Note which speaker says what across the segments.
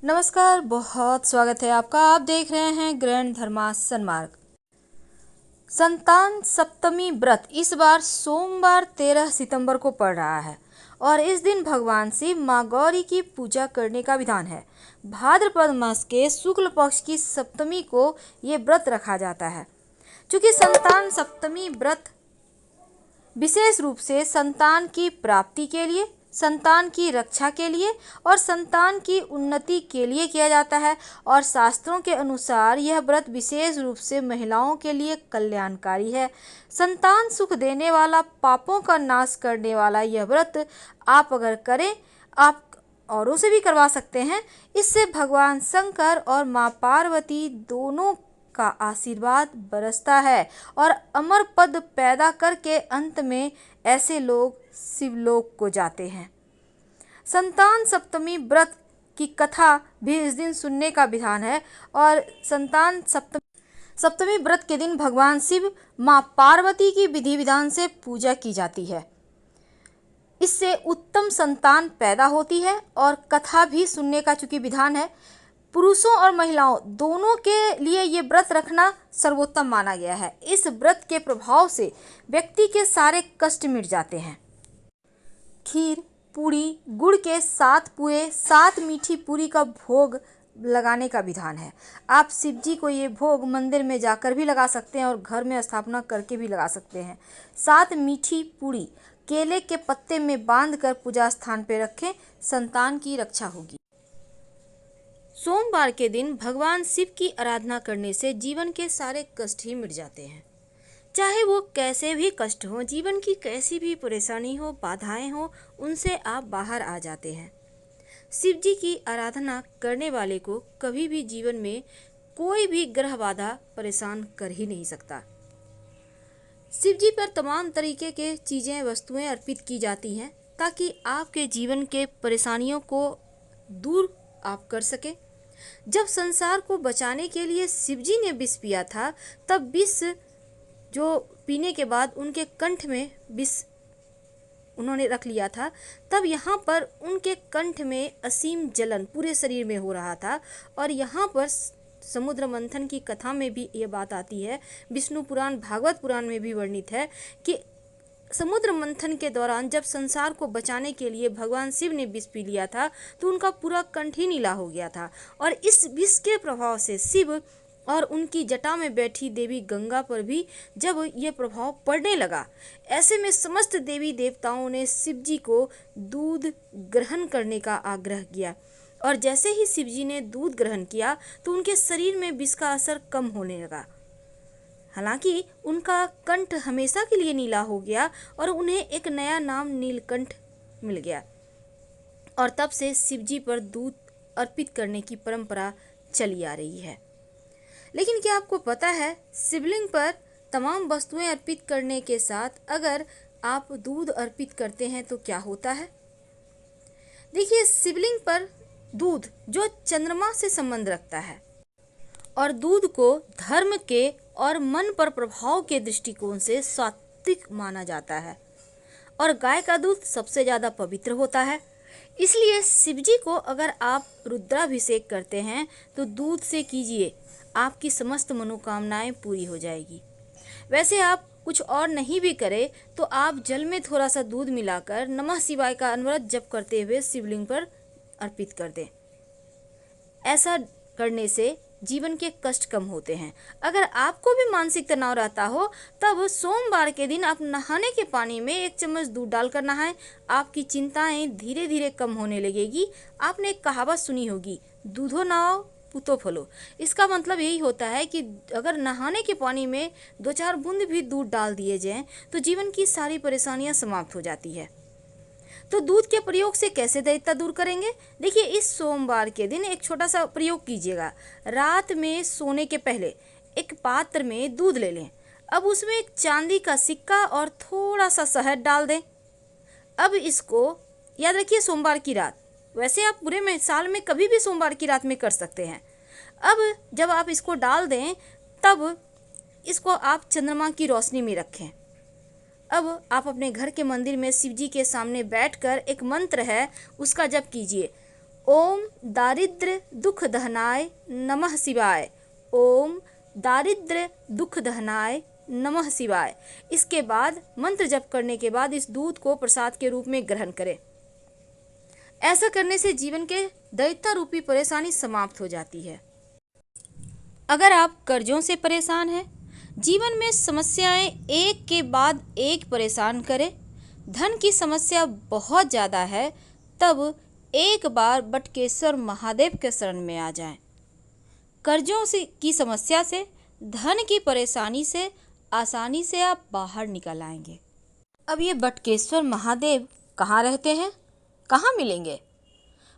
Speaker 1: नमस्कार, बहुत स्वागत है आपका। आप देख रहे हैं ग्रैंड धर्मासन मार्ग। संतान सप्तमी व्रत इस बार सोमवार 13 सितंबर को पड़ रहा है और इस दिन भगवान शिव माँ गौरी की पूजा करने का विधान है। भाद्रपद मास के शुक्ल पक्ष की सप्तमी को ये व्रत रखा जाता है। चूँकि संतान सप्तमी व्रत विशेष रूप से संतान की प्राप्ति के लिए, संतान की रक्षा के लिए और संतान की उन्नति के लिए किया जाता है और शास्त्रों के अनुसार यह व्रत विशेष रूप से महिलाओं के लिए कल्याणकारी है। संतान सुख देने वाला, पापों का नाश करने वाला यह व्रत आप अगर करें, आप औरों से भी करवा सकते हैं। इससे भगवान शंकर और माँ पार्वती दोनों का आशीर्वाद बरसता है और अमर पद पैदा करके अंत में ऐसे लोग शिवलोक को जाते हैं। संतान सप्तमी व्रत की कथा भी इस दिन सुनने का विधान है और संतान सप्तमी व्रत के दिन भगवान शिव माँ पार्वती की विधि विधान से पूजा की जाती है। इससे उत्तम संतान पैदा होती है और कथा भी सुनने का चूंकि विधान है, पुरुषों और महिलाओं दोनों के लिए ये व्रत रखना सर्वोत्तम माना गया है। इस व्रत के प्रभाव से व्यक्ति के सारे कष्ट मिट जाते हैं। खीर, पूरी, गुड़ के 7 पुए, 7 मीठी पूरी का भोग लगाने का विधान है। आप शिव जी को ये भोग मंदिर में जाकर भी लगा सकते हैं और घर में स्थापना करके भी लगा सकते हैं। 7 मीठी पूरी केले के पत्ते में बांधकर पूजा स्थान पर रखें, संतान की रक्षा होगी। सोमवार के दिन भगवान शिव की आराधना करने से जीवन के सारे कष्ट ही मिट जाते हैं। चाहे वो कैसे भी कष्ट हो, जीवन की कैसी भी परेशानी हो, बाधाएं हो, उनसे आप बाहर आ जाते हैं। शिव जी की आराधना करने वाले को कभी भी जीवन में कोई भी ग्रह बाधा परेशान कर ही नहीं सकता। शिव जी पर तमाम तरीके के चीज़ें, वस्तुएं अर्पित की जाती हैं ताकि आपके जीवन के परेशानियों को दूर आप कर सके। जब संसार को बचाने के लिए शिवजी ने विष पिया था, तब विष जो पीने के बाद उनके कंठ में विष उन्होंने रख लिया था, तब यहाँ पर उनके कंठ में असीम जलन पूरे शरीर में हो रहा था। और यहाँ पर समुद्र मंथन की कथा में भी ये बात आती है, विष्णु पुराण, भागवत पुराण में भी वर्णित है कि समुद्र मंथन के दौरान जब संसार को बचाने के लिए भगवान शिव ने विष पी लिया था, तो उनका पूरा कंठ ही नीला हो गया था। और इस विष के प्रभाव से शिव और उनकी जटा में बैठी देवी गंगा पर भी जब ये प्रभाव पड़ने लगा, ऐसे में समस्त देवी देवताओं ने शिव जी को दूध ग्रहण करने का आग्रह किया। और जैसे ही शिव जी ने दूध ग्रहण किया तो उनके शरीर में विष का असर कम होने लगा। हालांकि उनका कंठ हमेशा के लिए नीला हो गया और उन्हें एक नया नाम नीलकंठ मिल गया। और तब से शिव जी पर दूध अर्पित करने की परंपरा चली आ रही है। लेकिन क्या आपको पता है, शिवलिंग पर तमाम वस्तुएं अर्पित करने के साथ अगर आप दूध अर्पित करते हैं तो क्या होता है? देखिए, शिवलिंग पर दूध जो चंद्रमा से संबंध रखता है और दूध को धर्म के और मन पर प्रभाव के दृष्टिकोण से सात्विक माना जाता है और गाय का दूध सबसे ज़्यादा पवित्र होता है। इसलिए शिवजी को अगर आप रुद्राभिषेक करते हैं तो दूध से कीजिए, आपकी समस्त मनोकामनाएं पूरी हो जाएगी। वैसे आप कुछ और नहीं भी करें तो आप जल में थोड़ा सा दूध मिलाकर नमः शिवाय का अनवरत जप करते हुए शिवलिंग पर अर्पित कर दें। ऐसा करने से जीवन के कष्ट कम होते हैं। अगर आपको भी मानसिक तनाव रहता हो, तब सोमवार के दिन आप नहाने के पानी में 1 चम्मच दूध डालकर नहाएं। आपकी चिंताएं धीरे धीरे कम होने लगेगी। आपने एक कहावत सुनी होगी, दूधो नहाओ पूतो फलो। इसका मतलब यही होता है कि अगर नहाने के पानी में 2-4 बूंद भी दूध डाल दिए जाएं तो जीवन की सारी परेशानियां समाप्त हो जाती है। तो दूध के प्रयोग से कैसे दैत्यता दूर करेंगे? देखिए, इस सोमवार के दिन एक छोटा सा प्रयोग कीजिएगा। रात में सोने के पहले एक पात्र में दूध ले लें। अब उसमें एक चांदी का सिक्का और थोड़ा सा शहद डाल दें। अब इसको याद रखिए, सोमवार की रात, वैसे आप पूरे में साल में कभी भी सोमवार की रात में कर सकते हैं। अब जब आप इसको डाल दें, तब इसको आप चंद्रमा की रोशनी में रखें। अब आप अपने घर के मंदिर में शिव जी के सामने बैठकर एक मंत्र है उसका जप कीजिए। ओम दारिद्र्य दुख दहनाय नमः शिवाय। ओम दारिद्र्य दुख दहनाय नमः शिवाय। इसके बाद मंत्र जप करने के बाद इस दूध को प्रसाद के रूप में ग्रहण करें। ऐसा करने से जीवन के दैत्य रूपी परेशानी समाप्त हो जाती है। अगर आप कर्जों से परेशान हैं, जीवन में समस्याएं एक के बाद एक परेशान करें, धन की समस्या बहुत ज़्यादा है, तब एक बार बटकेश्वर महादेव के शरण में आ जाएं। कर्जों से की समस्या से, धन की परेशानी से आसानी से आप बाहर निकल आएंगे। अब ये बटकेश्वर महादेव कहाँ रहते हैं, कहाँ मिलेंगे?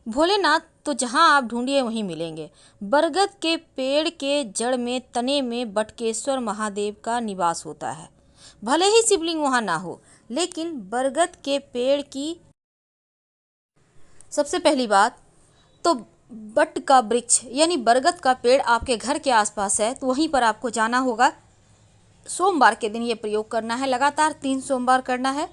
Speaker 1: भोलेनाथ तो जहाँ आप ढूंढिए वहीं मिलेंगे। बरगद के पेड़ के जड़ में, तने में बटकेश्वर महादेव का निवास होता है। भले ही शिवलिंग वहाँ ना हो, लेकिन बरगद के पेड़ की सबसे पहली बात तो बट का वृक्ष यानी बरगद का पेड़ आपके घर के आसपास है, तो वहीं पर आपको जाना होगा। सोमवार के दिन ये प्रयोग करना है, लगातार 3 सोमवार करना है।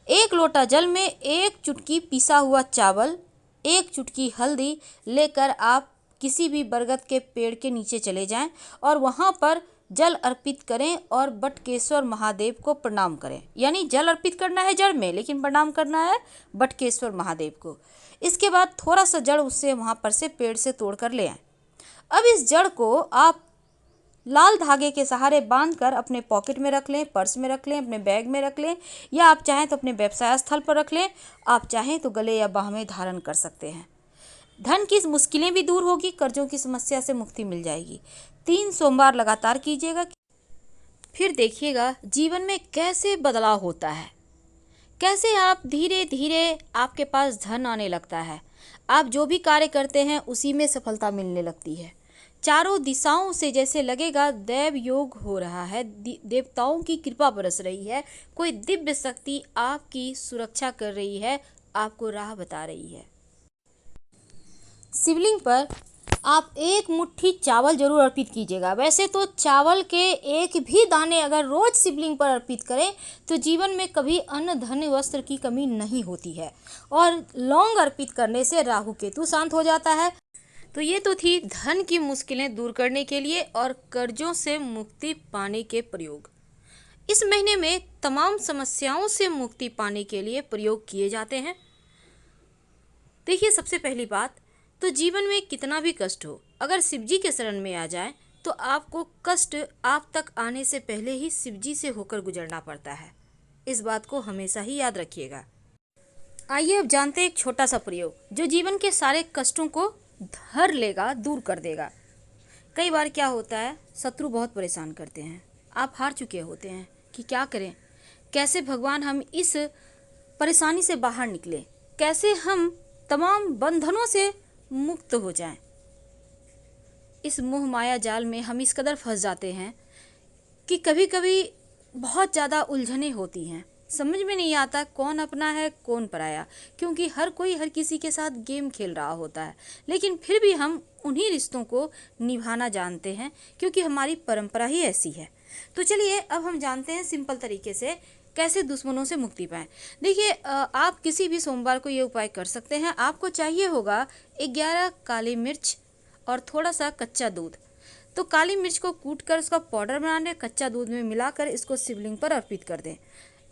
Speaker 1: 1 लोटा जल में 1 चुटकी पिसा हुआ चावल, 1 चुटकी हल्दी लेकर आप किसी भी बरगद के पेड़ के नीचे चले जाएं और वहां पर जल अर्पित करें और बटकेश्वर महादेव को प्रणाम करें। यानी जल अर्पित करना है जड़ में, लेकिन प्रणाम करना है बटकेश्वर महादेव को। इसके बाद थोड़ा सा जड़ उससे वहां पर से पेड़ से तोड़ कर ले आएं। अब इस जड़ को आप लाल धागे के सहारे बांधकर अपने पॉकेट में रख लें, पर्स में रख लें, अपने बैग में रख लें, या आप चाहें तो अपने व्यवसाय स्थल पर रख लें। आप चाहें तो गले या बाह में धारण कर सकते हैं। धन की मुश्किलें भी दूर होगी, कर्जों की समस्या से मुक्ति मिल जाएगी। 3 सोमवार लगातार कीजिएगा, फिर देखिएगा जीवन में कैसे बदलाव होता है, कैसे आप धीरे धीरे आपके पास धन आने लगता है। आप जो भी कार्य करते हैं उसी में सफलता मिलने लगती है। चारों दिशाओं से जैसे लगेगा दैव योग हो रहा है, देवताओं की कृपा बरस रही है, कोई दिव्य शक्ति आपकी सुरक्षा कर रही है, आपको राह बता रही है। शिवलिंग पर आप 1 मुट्ठी चावल जरूर अर्पित कीजिएगा। वैसे तो चावल के 1 भी दाने अगर रोज शिवलिंग पर अर्पित करें तो जीवन में कभी अन्न धन वस्त्र की कमी नहीं होती है। और लौंग अर्पित करने से राहु केतु शांत हो जाता है। तो ये तो थी धन की मुश्किलें दूर करने के लिए और कर्जों से मुक्ति पाने के प्रयोग। इस महीने में तमाम समस्याओं से मुक्ति पाने के लिए प्रयोग किए जाते हैं। देखिए, सबसे पहली बात तो जीवन में कितना भी कष्ट हो, अगर शिवजी के शरण में आ जाए तो आपको कष्ट आप तक आने से पहले ही शिवजी से होकर गुजरना पड़ता है। इस बात को हमेशा ही याद रखिएगा। आइए अब जानते हैं एक छोटा सा प्रयोग जो जीवन के सारे कष्टों को धर लेगा, दूर कर देगा। कई बार क्या होता है, शत्रु बहुत परेशान करते हैं, आप हार चुके होते हैं कि क्या करें, कैसे भगवान हम इस परेशानी से बाहर निकलें, कैसे हम तमाम बंधनों से मुक्त हो जाएं। इस मोह माया जाल में हम इस कदर फंस जाते हैं कि कभी कभी बहुत ज़्यादा उलझनें होती हैं, समझ में नहीं आता कौन अपना है कौन पराया, क्योंकि हर कोई हर किसी के साथ गेम खेल रहा होता है। लेकिन फिर भी हम उन्हीं रिश्तों को निभाना जानते हैं क्योंकि हमारी परंपरा ही ऐसी है। तो चलिए अब हम जानते हैं सिंपल तरीके से कैसे दुश्मनों से मुक्ति पाएं। देखिए, आप किसी भी सोमवार को ये उपाय कर सकते हैं। आपको चाहिए होगा 11 काली मिर्च और थोड़ा सा कच्चा दूध। तो काली मिर्च को कूट कर उसका पाउडर बना लें, कच्चा दूध में मिलाकर इसको शिवलिंग पर अर्पित कर दें।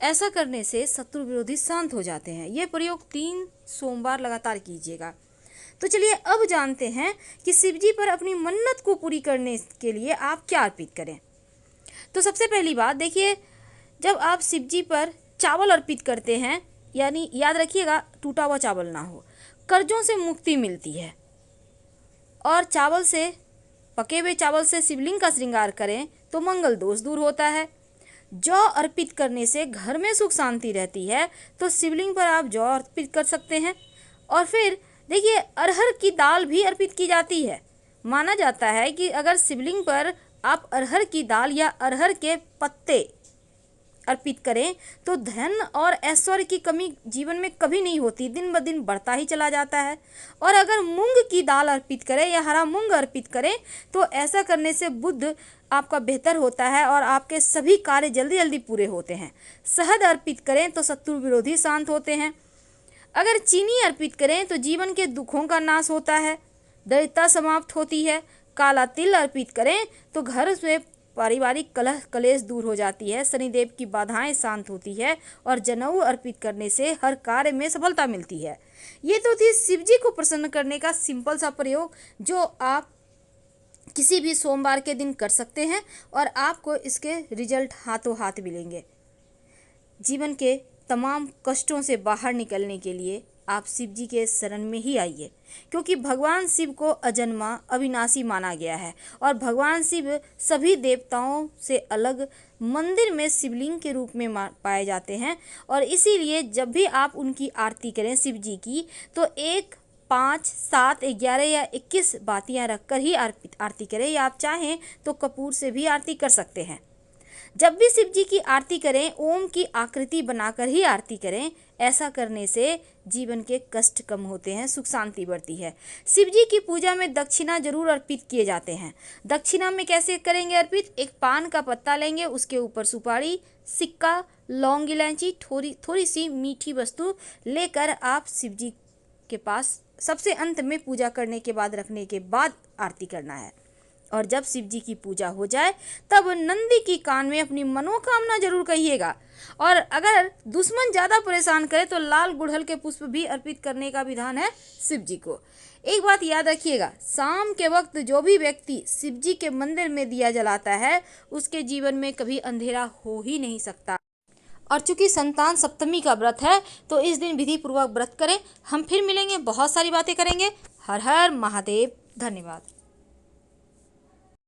Speaker 1: ऐसा करने से शत्रु विरोधी शांत हो जाते हैं। ये प्रयोग 3 सोमवार लगातार कीजिएगा। तो चलिए अब जानते हैं कि शिवजी पर अपनी मन्नत को पूरी करने के लिए आप क्या अर्पित करें। तो सबसे पहली बात देखिए, जब आप शिवजी पर चावल अर्पित करते हैं, यानी याद रखिएगा टूटा हुआ चावल ना हो, कर्जों से मुक्ति मिलती है। और चावल से, पके हुए चावल से शिवलिंग का श्रृंगार करें तो मंगल दोष दूर होता है। जौ अर्पित करने से घर में सुख शांति रहती है, तो शिवलिंग पर आप जौ अर्पित कर सकते हैं। और फिर देखिए, अरहर की दाल भी अर्पित की जाती है। माना जाता है कि अगर शिवलिंग पर आप अरहर की दाल या अरहर के पत्ते अर्पित करें तो धन और ऐश्वर्य की कमी जीवन में कभी नहीं होती, दिन ब दिन बढ़ता ही चला जाता है। और अगर मूंग की दाल अर्पित करें या हरा मूंग अर्पित करें तो ऐसा करने से बुद्ध आपका बेहतर होता है और आपके सभी कार्य जल्दी जल्दी पूरे होते हैं। शहद अर्पित करें तो शत्रु विरोधी शांत होते हैं। अगर चीनी अर्पित करें तो जीवन के दुखों का नाश होता है, दरिद्रता समाप्त होती है। काला तिल अर्पित करें तो घर में पारिवारिक कलह कलेश दूर हो जाती है, शनिदेव की बाधाएं शांत होती है और जनेऊ अर्पित करने से हर कार्य में सफलता मिलती है। ये तो थी शिव जी को प्रसन्न करने का सिंपल सा प्रयोग, जो आप किसी भी सोमवार के दिन कर सकते हैं और आपको इसके रिजल्ट हाथों हाथ मिलेंगे। जीवन के तमाम कष्टों से बाहर निकलने के लिए आप शिव जी के शरण में ही आइए, क्योंकि भगवान शिव को अजन्मा अविनाशी माना गया है और भगवान शिव सभी देवताओं से अलग मंदिर में शिवलिंग के रूप में पाए जाते हैं। और इसीलिए जब भी आप उनकी आरती करें शिव जी की, तो 1, 5, 7, 11 या 21 बातियां रखकर ही आरती करें, या आप चाहें तो कपूर से भी आरती कर सकते हैं। जब भी शिव जी की आरती करें, ओम की आकृति बनाकर ही आरती करें। ऐसा करने से जीवन के कष्ट कम होते हैं, सुख शांति बढ़ती है। शिव जी की पूजा में दक्षिणा जरूर अर्पित किए जाते हैं। दक्षिणा में कैसे करेंगे अर्पित? एक पान का पत्ता लेंगे, उसके ऊपर सुपारी, सिक्का, लौंग, इलायची, थोड़ी सी मीठी वस्तु लेकर आप शिव जी के पास सबसे अंत में पूजा करने के बाद रखने के बाद आरती करना है। और जब शिव जी की पूजा हो जाए तब नंदी की कान में अपनी मनोकामना जरूर कहिएगा। और अगर दुश्मन ज़्यादा परेशान करे तो लाल गुड़हल के पुष्प भी अर्पित करने का विधान है शिव जी को। एक बात याद रखिएगा, शाम के वक्त जो भी व्यक्ति शिव जी के मंदिर में दिया जलाता है उसके जीवन में कभी अंधेरा हो ही नहीं सकता। और चूंकि संतान सप्तमी का व्रत है तो इस दिन विधि पूर्वक व्रत करें। हम फिर मिलेंगे, बहुत सारी बातें करेंगे। हर हर महादेव। धन्यवाद।